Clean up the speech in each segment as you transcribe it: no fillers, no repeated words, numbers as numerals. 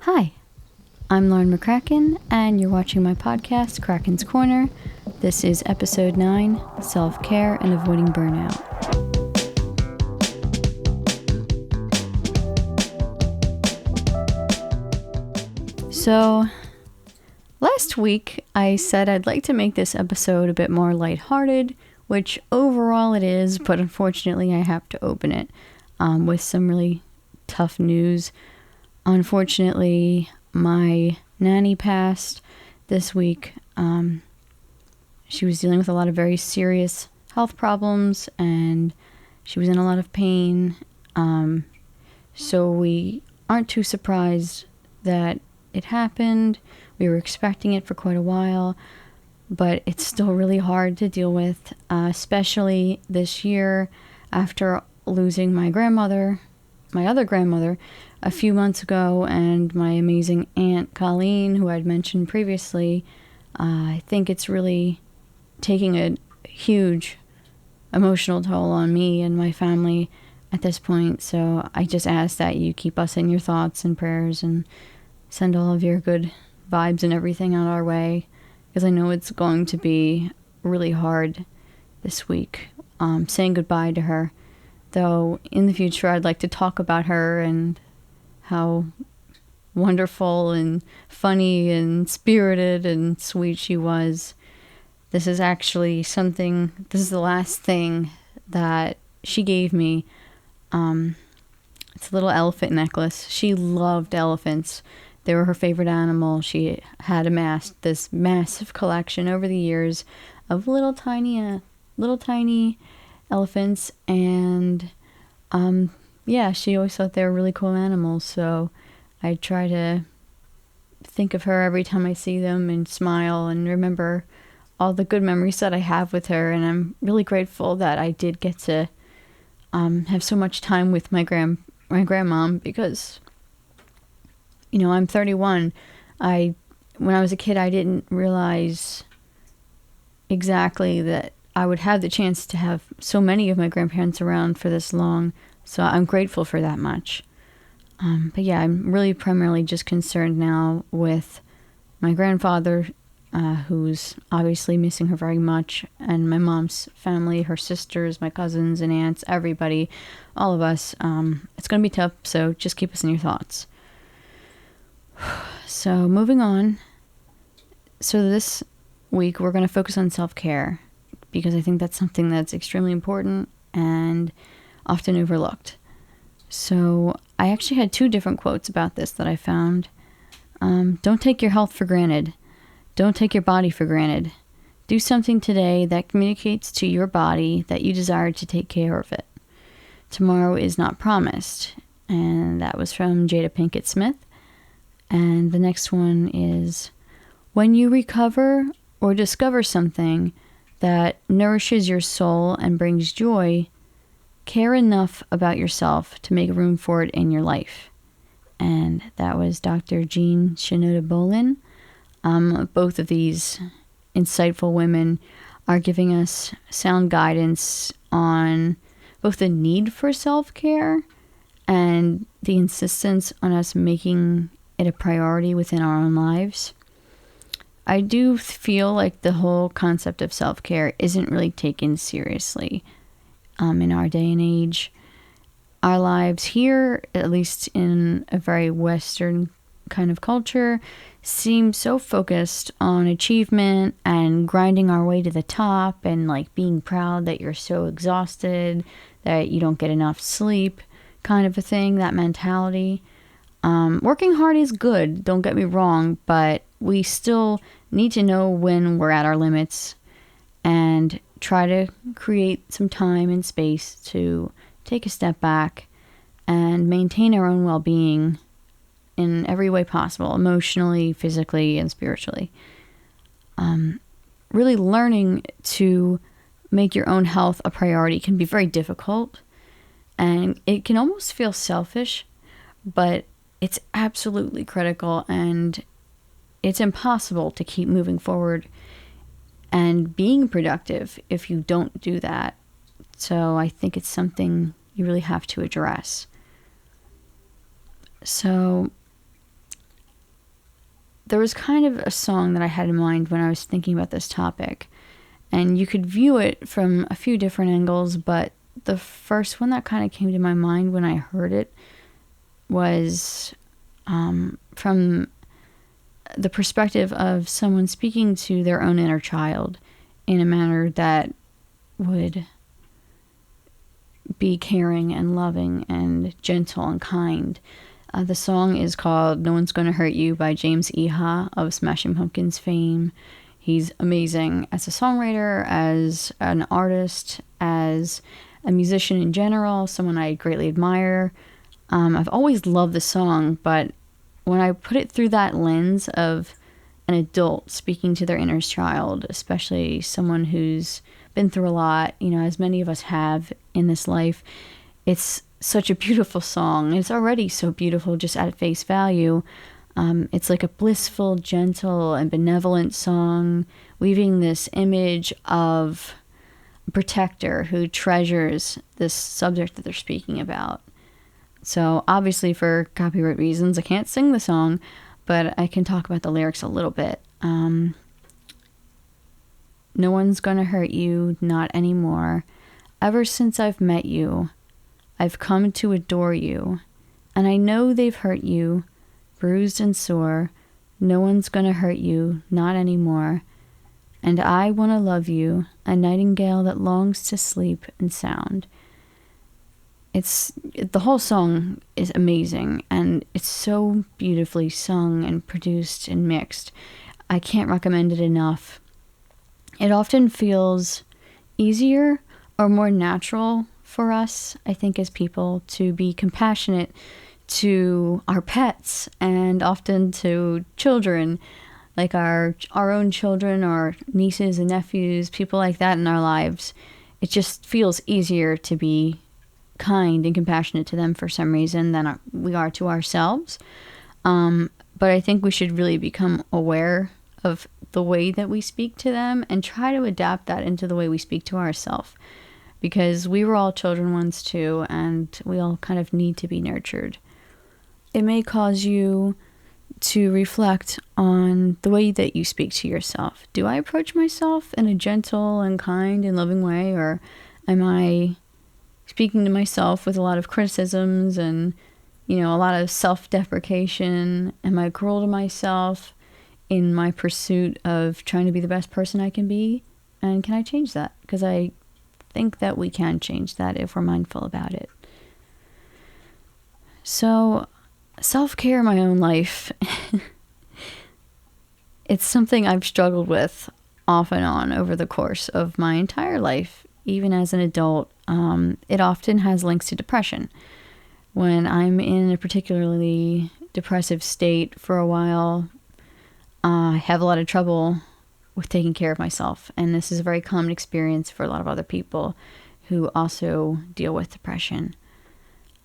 Hi, I'm Lauren McCracken, and you're watching my podcast, Cracken's Corner. This is episode 9, Self-Care and Avoiding Burnout. So, last week I said I'd like to make this episode a bit more lighthearted, which overall it is, but unfortunately I have to open it with some really tough news. Unfortunately, my nanny passed this week. She was dealing with a lot of very serious health problems, and she was in a lot of pain. So we aren't too surprised that it happened. We were expecting it for quite a while, but it's still really hard to deal with, especially this year after losing my other grandmother, a few months ago, and my amazing aunt Colleen, who I'd mentioned previously. I think it's really taking a huge emotional toll on me and my family at this point. So I just ask that you keep us in your thoughts and prayers and send all of your good vibes and everything out our way, because I know it's going to be really hard this week, saying goodbye to her. Though in the future I'd like to talk about her and how wonderful and funny and spirited and sweet she was. This is the last thing that she gave me. It's a little elephant necklace. She loved elephants. They were her favorite animal. She had amassed this massive collection over the years of little tiny elephants, and she always thought they were really cool animals. So I try to think of her every time I see them and smile and remember all the good memories that I have with her. And I'm really grateful that I did get to have so much time with my grandmom, because I'm 31. When I was a kid, I didn't realize exactly that I would have the chance to have so many of my grandparents around for this long. So I'm grateful for that much. But yeah, I'm really primarily just concerned now with my grandfather, who's obviously missing her very much, and my mom's family, her sisters, my cousins and aunts, everybody, all of us. It's going to be tough, so just keep us in your thoughts. So moving on. So this week we're going to focus on self-care, because I think that's something that's extremely important and often overlooked. So I actually had 2 different quotes about this that I found. Don't take your health for granted. Don't take your body for granted. Do something today that communicates to your body that you desire to take care of it. Tomorrow is not promised. And that was from Jada Pinkett Smith. And the next one is, when you recover or discover something that nourishes your soul and brings joy, care enough about yourself to make room for it in your life. And that was Dr. Jean Shinoda Bolin. Both of these insightful women are giving us sound guidance on both the need for self-care and the insistence on us making it a priority within our own lives. I do feel like the whole concept of self-care isn't really taken seriously in our day and age. Our lives here, at least in a very Western kind of culture, seem so focused on achievement and grinding our way to the top, and like being proud that you're so exhausted that you don't get enough sleep, kind of a thing, that mentality. Working hard is good, don't get me wrong, but we still need to know when we're at our limits and try to create some time and space to take a step back and maintain our own well-being in every way possible, emotionally, physically, and spiritually. Really learning to make your own health a priority can be very difficult, and it can almost feel selfish, but it's absolutely critical, and it's impossible to keep moving forward and being productive if you don't do that. So I think it's something you really have to address. So there was kind of a song that I had in mind when I was thinking about this topic. And you could view it from a few different angles, but the first one that kind of came to my mind when I heard it was from the perspective of someone speaking to their own inner child in a manner that would be caring and loving and gentle and kind. The song is called No One's Gonna Hurt You by James Iha of Smashing Pumpkins fame. He's amazing as a songwriter, as an artist, as a musician in general, someone I greatly admire. I've always loved the song, but when I put it through that lens of an adult speaking to their inner child, especially someone who's been through a lot, as many of us have in this life, it's such a beautiful song. It's already so beautiful just at face value. It's like a blissful, gentle, and benevolent song, weaving this image of a protector who treasures this subject that they're speaking about. So obviously for copyright reasons, I can't sing the song, but I can talk about the lyrics a little bit. No one's gonna hurt you, not anymore. Ever since I've met you, I've come to adore you. And I know they've hurt you, bruised and sore. No one's gonna hurt you, not anymore. And I want to love you, a nightingale that longs to sleep and sound. The whole song is amazing, and it's so beautifully sung and produced and mixed. I can't recommend it enough. It often feels easier or more natural for us, I think, as people, to be compassionate to our pets and often to children, like our own children or nieces and nephews, people like that in our lives. It just feels easier to be kind and compassionate to them for some reason than we are to ourselves. But I think we should really become aware of the way that we speak to them and try to adapt that into the way we speak to ourselves. Because we were all children once too, and we all kind of need to be nurtured. It may cause you to reflect on the way that you speak to yourself. Do I approach myself in a gentle and kind and loving way, or am I speaking to myself with a lot of criticisms and, a lot of self-deprecation? Am I cruel to myself in my pursuit of trying to be the best person I can be? And can I change that? Because I think that we can change that if we're mindful about it. So, self-care in my own life, it's something I've struggled with off and on over the course of my entire life, even as an adult. It often has links to depression. When I'm in a particularly depressive state for a while, I have a lot of trouble with taking care of myself. And this is a very common experience for a lot of other people who also deal with depression.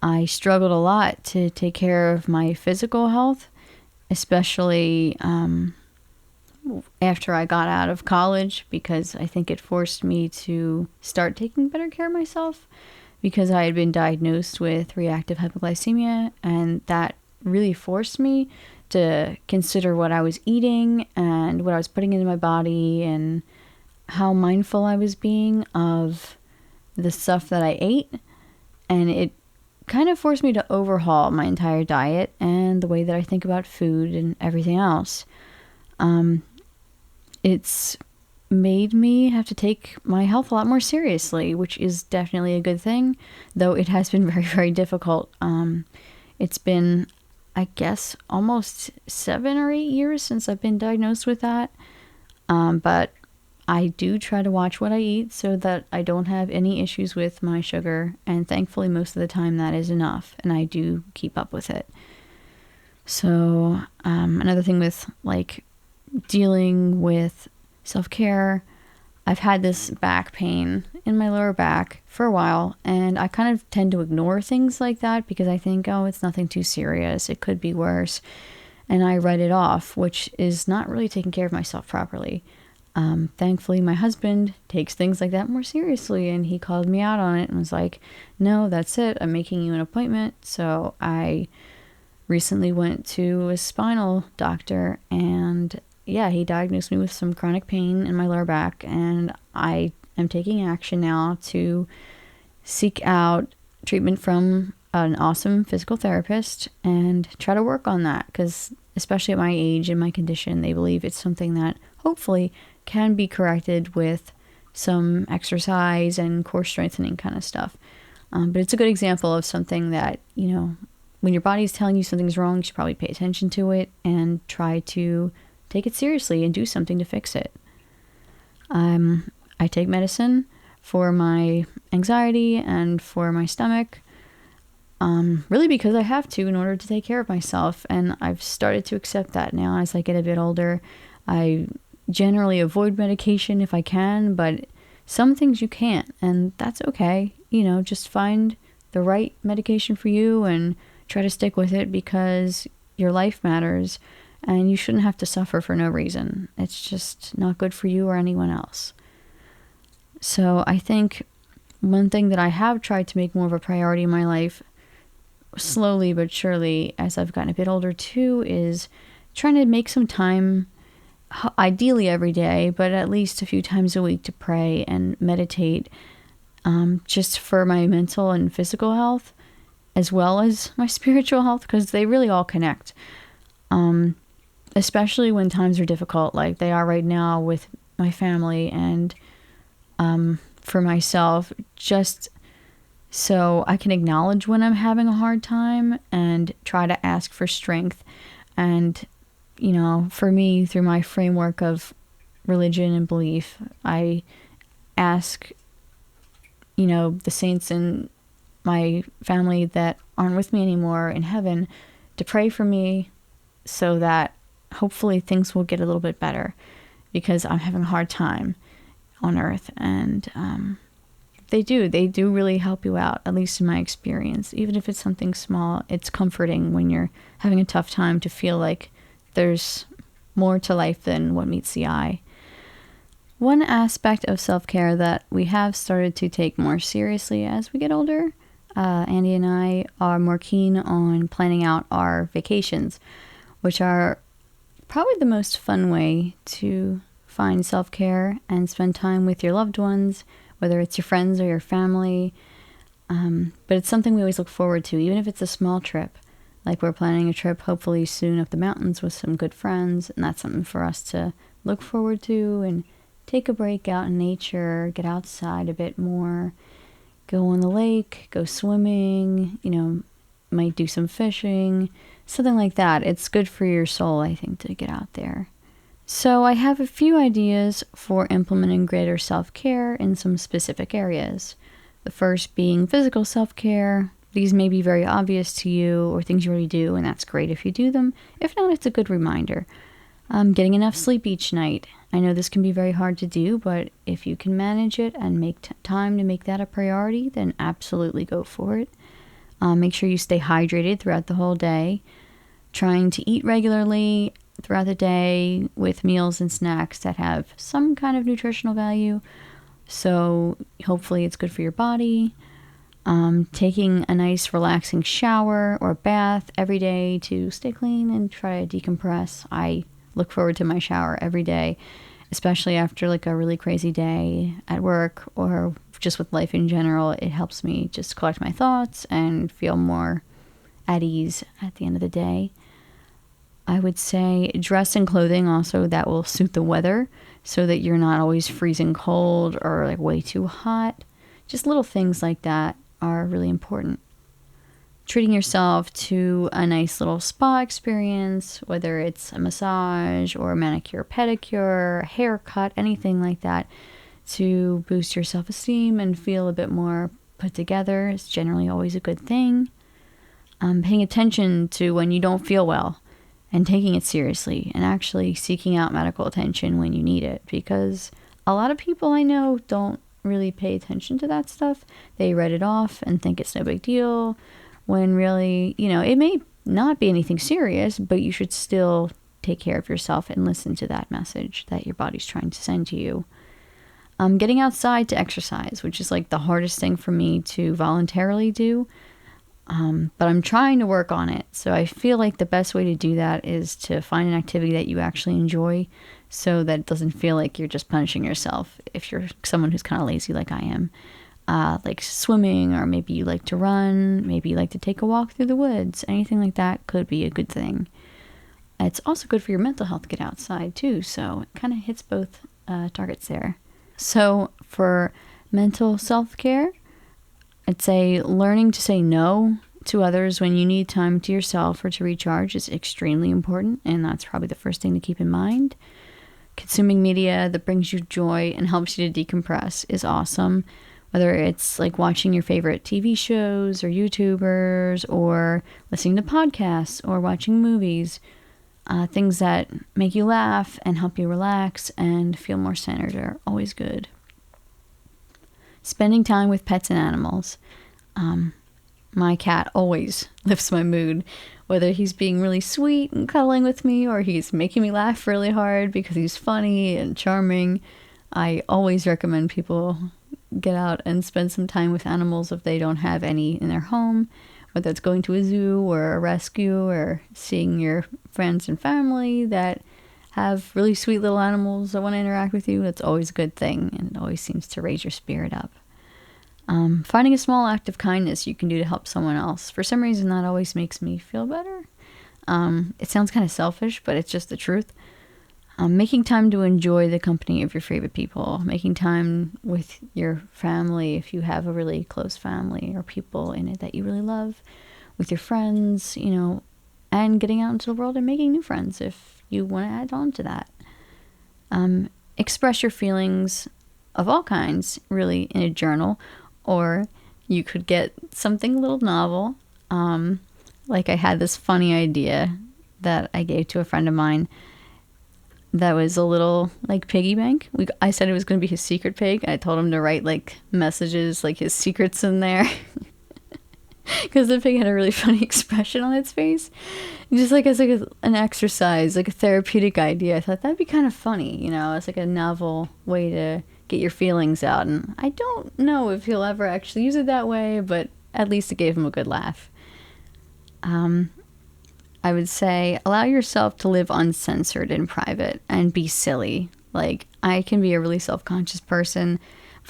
I struggled a lot to take care of my physical health, especially after I got out of college, because I think it forced me to start taking better care of myself, because I had been diagnosed with reactive hypoglycemia, and that really forced me to consider what I was eating and what I was putting into my body and how mindful I was being of the stuff that I ate. And it kind of forced me to overhaul my entire diet and the way that I think about food and everything else. It's made me have to take my health a lot more seriously, which is definitely a good thing, though it has been very, very difficult. It's been, I guess, almost 7 or 8 years since I've been diagnosed with that. But I do try to watch what I eat so that I don't have any issues with my sugar. And thankfully, most of the time that is enough. And I do keep up with it. So another thing with dealing with self-care, I've had this back pain in my lower back for a while, and I kind of tend to ignore things like that because I think, oh, it's nothing too serious, it could be worse, and I write it off, which is not really taking care of myself properly. Thankfully, my husband takes things like that more seriously, and he called me out on it and was like, no, that's it, I'm making you an appointment. So I recently went to a spinal doctor, and yeah, he diagnosed me with some chronic pain in my lower back, and I am taking action now to seek out treatment from an awesome physical therapist and try to work on that, because especially at my age and my condition, they believe it's something that hopefully can be corrected with some exercise and core strengthening kind of stuff. But it's a good example of something that, when your body's telling you something's wrong, you should probably pay attention to it and try to take it seriously and do something to fix it. I take medicine for my anxiety and for my stomach, really because I have to in order to take care of myself. And I've started to accept that now as I get a bit older. I generally avoid medication if I can, but some things you can't, and that's okay. Just find the right medication for you and try to stick with it, because your life matters and you shouldn't have to suffer for no reason. It's just not good for you or anyone else. So I think one thing that I have tried to make more of a priority in my life, slowly but surely, as I've gotten a bit older too, is trying to make some time, ideally every day, but at least a few times a week, to pray and meditate, just for my mental and physical health, as well as my spiritual health, because they really all connect. Especially when times are difficult, like they are right now with my family, and for myself, just so I can acknowledge when I'm having a hard time and try to ask for strength. And, for me, through my framework of religion and belief, I ask, the saints in my family that aren't with me anymore in heaven to pray for me, so that hopefully things will get a little bit better, because I'm having a hard time on earth. And they do really help you out, at least in my experience. Even if it's something small, it's comforting when you're having a tough time to feel like there's more to life than what meets the eye. One aspect of self-care that we have started to take more seriously as we get older, Andy and I are more keen on planning out our vacations, which are probably the most fun way to find self-care and spend time with your loved ones, whether it's your friends or your family. But it's something we always look forward to, even if it's a small trip. Like we're planning a trip hopefully soon up the mountains with some good friends, and that's something for us to look forward to and take a break out in nature, get outside a bit more, go on the lake, go swimming, might do some fishing, something like that. It's good for your soul, I think, to get out there. So I have a few ideas for implementing greater self-care in some specific areas. The first being physical self-care. These may be very obvious to you, or things you already do, and that's great if you do them. If not, it's a good reminder. Getting enough sleep each night. I know this can be very hard to do, but if you can manage it and make time to make that a priority, then absolutely go for it. Make sure you stay hydrated throughout the whole day. Trying to eat regularly throughout the day with meals and snacks that have some kind of nutritional value. So hopefully it's good for your body. Taking a nice relaxing shower or bath every day to stay clean and try to decompress. I look forward to my shower every day, especially after like a really crazy day at work or just with life in general. It helps me just collect my thoughts and feel more at ease at the end of the day. I would say dress in clothing also that will suit the weather, so that you're not always freezing cold or like way too hot. Just little things like that are really important. Treating yourself to a nice little spa experience, whether it's a massage or a manicure, pedicure, a haircut, anything like that, to boost your self-esteem and feel a bit more put together is generally always a good thing. Paying attention to when you don't feel well and taking it seriously and actually seeking out medical attention when you need it, because a lot of people I know don't really pay attention to that stuff. They write it off and think it's no big deal, when really, it may not be anything serious, but you should still take care of yourself and listen to that message that your body's trying to send to you. Getting outside to exercise, which is like the hardest thing for me to voluntarily do. But I'm trying to work on it. So I feel like the best way to do that is to find an activity that you actually enjoy, so that it doesn't feel like you're just punishing yourself if you're someone who's kind of lazy like I am. Like swimming, or maybe you like to run, maybe you like to take a walk through the woods. Anything like that could be a good thing. It's also good for your mental health to get outside too, so it kind of hits both targets there. So for mental self-care, I'd say learning to say no to others when you need time to yourself or to recharge is extremely important, and that's probably the first thing to keep in mind. Consuming media that brings you joy and helps you to decompress is awesome. Whether it's like watching your favorite TV shows or YouTubers, or listening to podcasts or watching movies, things that make you laugh and help you relax and feel more centered are always good. Spending time with pets and animals. My cat always lifts my mood, whether he's being really sweet and cuddling with me, or he's making me laugh really hard because he's funny and charming. I always recommend people get out and spend some time with animals if they don't have any in their home, whether it's going to a zoo or a rescue, or seeing your friends and family that have really sweet little animals that want to interact with you. That's always a good thing, and it always seems to raise your spirit up. Finding a small act of kindness you can do to help someone else. For some reason, that always makes me feel better. It sounds kind of selfish, but it's just the truth. Making time to enjoy the company of your favorite people. Making time with your family if you have a really close family or people in it that you really love. With your friends, and getting out into the world and making new friends if you want to add on to that. Express your feelings of all kinds, really, in a journal. Or you could get something a little novel. Like I had this funny idea that I gave to a friend of mine that was a little like piggy bank. I said it was going to be his secret pig. I told him to write like messages, like his secrets in there. Because the pig had a really funny expression on its face. Just like as like an exercise, like a therapeutic idea. I thought that'd be kind of funny, It's like a novel way to get your feelings out. And I don't know if he'll ever actually use it that way, but at least it gave him a good laugh. I would say allow yourself to live uncensored in private and be silly. Like, I can be a really self-conscious person,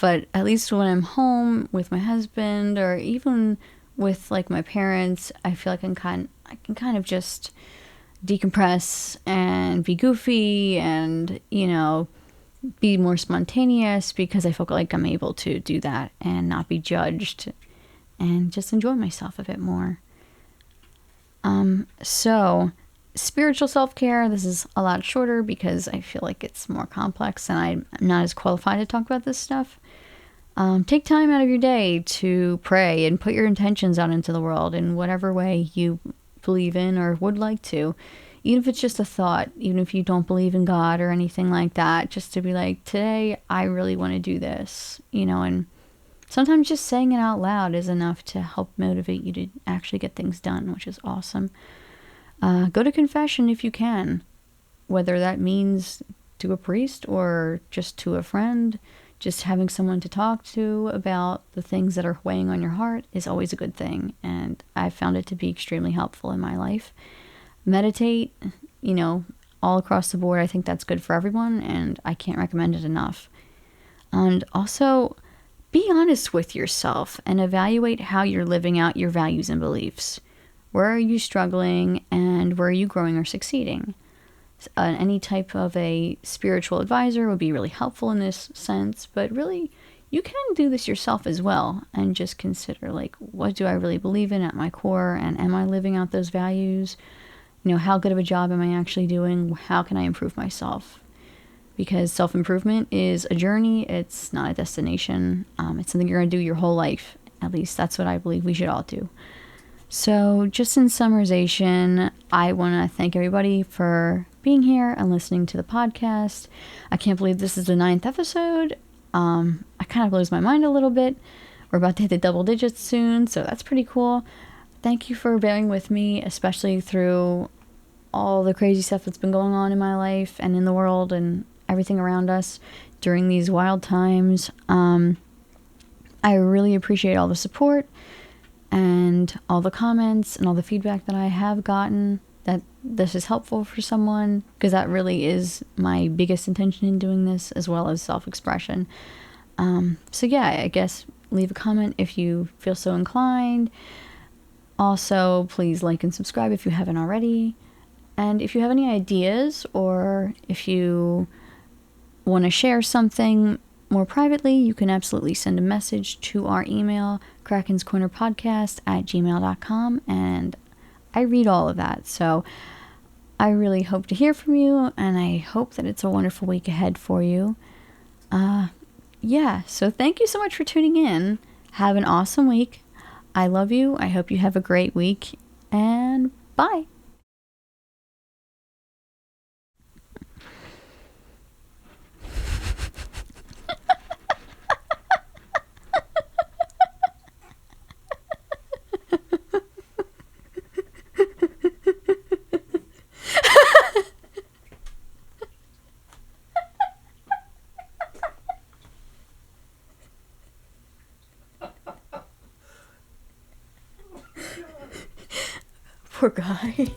but at least when I'm home with my husband, or even with like my parents, I feel like I can kind of just decompress and be goofy and, be more spontaneous, because I feel like I'm able to do that and not be judged and just enjoy myself a bit more. So spiritual self-care, this is a lot shorter because I feel like it's more complex and I'm not as qualified to talk about this stuff. Take time out of your day to pray and put your intentions out into the world in whatever way you believe in or would like to. Even if it's just a thought, even if you don't believe in God or anything like that, just to be like, today I really want to do this, and sometimes just saying it out loud is enough to help motivate you to actually get things done, which is awesome. Go to confession if you can, whether that means to a priest or just to a friend. Just having someone to talk to about the things that are weighing on your heart is always a good thing, and I've found it to be extremely helpful in my life. Meditate, all across the board. I think that's good for everyone, and I can't recommend it enough. And also, be honest with yourself and evaluate how you're living out your values and beliefs. Where are you struggling, and where are you growing or succeeding? Any type of a spiritual advisor would be really helpful in this sense, but really, you can do this yourself as well, and just consider, like, what do I really believe in at my core, and am I living out those values? How good of a job am I actually doing? How can I improve myself? Because self-improvement is a journey. It's not a destination. It's something you're going to do your whole life. At least that's what I believe we should all do. So just in summarization, I want to thank everybody for being here and listening to the podcast. I can't believe this is the 9th episode. It kind of blows my mind a little bit. We're about to hit the double digits soon, so that's pretty cool. Thank you for bearing with me, especially through all the crazy stuff that's been going on in my life and in the world and everything around us during these wild times. I really appreciate all the support, and all the comments and all the feedback that I have gotten, that this is helpful for someone, because that really is my biggest intention in doing this, as well as self-expression. So yeah, I guess leave a comment if you feel so inclined. Also, please like and subscribe if you haven't already. And if you have any ideas, or if you want to share something more privately, you can absolutely send a message to our email, CrackensCornerPodcast@gmail.com, and I read all of that. So I really hope to hear from you, and I hope that it's a wonderful week ahead for you. So thank you so much for tuning in. Have an awesome week. I love you. I hope you have a great week, and bye. Poor guy.